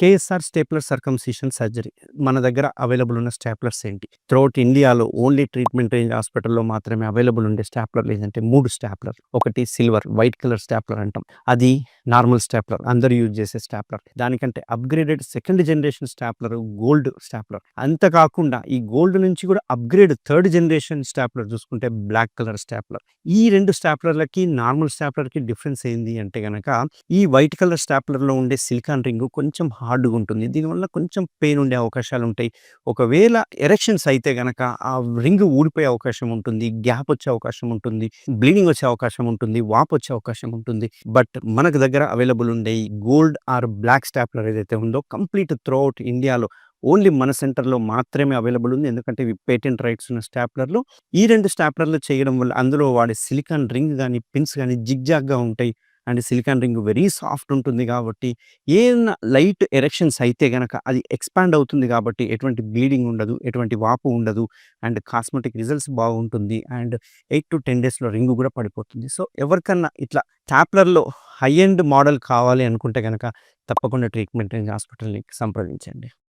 KSR stapler circumcision surgery. మన దగ్గర available ఉన్న స్టాప్లర్స్ ఏంటి? త్రూఅవుట్ ఇండియాలో ఓన్లీ ట్రీట్మెంట్ రేంజ్ హాస్పిటల్‌లో మాత్రమే అవైలబుల్ ఉండే స్టాప్లర్‌లు ఏదంటే 3 స్టాప్లర్. ఒకటి సిల్వర్ వైట్ కలర్ స్టాప్లర్ అంటాం. అది నార్మల్ స్టాప్లర్. అందరూ యూజ్ చేసే స్టాప్లర్. దానికంటే upgraded second generation stapler gold stapler. అంత కాకుండా ఈ గోల్డ్ నుంచి కూడా అప్‌గ్రేడ్ థర్డ్ జనరేషన్ స్టాప్లర్ చూసుకుంటే బ్లాక్ కలర్ స్టాప్లర్. ఈ 2 స్టాప్లర్‌లకి నార్మల్ స్టాప్లర్‌కి డిఫరెన్స్ ఏంది అంటే గనక ఈ వైట్ కలర్ స్టాప్లర్‌లో ఉండే సిలికాన్ రింగ్ కొంచెం హార్డ్‌గా ఉంటుంది. దీనివల్ల కొంచెం పెయిన్ ఉండే అవకాశాలుంటాయి. ఒకవేళ ఎరెక్షన్స్ అయితే గనక ఆ రింగ్ ఊడిపోయే అవకాశం ఉంటుంది. గ్యాప్ వచ్చే అవకాశం ఉంటుంది. బ్లీడింగ్ వచ్చే అవకాశం ఉంటుంది. వాపు వచ్చే అవకాశం ఉంటుంది. బట్ మనకు దగ్గర అవైలబుల్ ఉండే ఈ గోల్డ్ ఆర్ బ్లాక్ స్టాప్లర్ ఏదైతే ఉందో కంప్లీట్ త్రూఅవుట్ ఇండియాలో ఓన్లీ మన సెంటర్‌లో మాత్రమే అవైలబుల్ ఉంది. ఎందుకంటే ఇవి పేటెంట్ రైట్స్ ఉన్న స్టాప్లర్‌లు. ఈ 2 స్టాప్లర్‌లు చేయడం వల్ల అందులో వాడే సిలికాన్ రింగ్ గాని, పిన్స్ గాని జిగ్‌జాగ్‌గా ఉంటాయి. And silicon ring very soft ఉంటుంది కాబట్టి ఏదన్నా లైట్ ఎరెక్షన్స్ అయితే గనక అది ఎక్స్‌పాండ్ అవుతుంది కాబట్టి ఎటువంటి బ్లీడింగ్ ఉండదు. ఎటువంటి వాపు ఉండదు. అండ్ కాస్మెటిక్ రిజల్ట్స్ బాగుంటుంది. అండ్ 8-10 డేస్‌లో రింగ్ కూడా పడిపోతుంది. సో, ఎవరికన్నా ఇట్లా స్టాప్లర్‌లో హై ఎండ్ మోడల్ కావాలి అనుకుంటే గనక తప్పకుండా ట్రీట్మెంట్ రేంజ్ హాస్పిటల్‌ని సంప్రదించండి.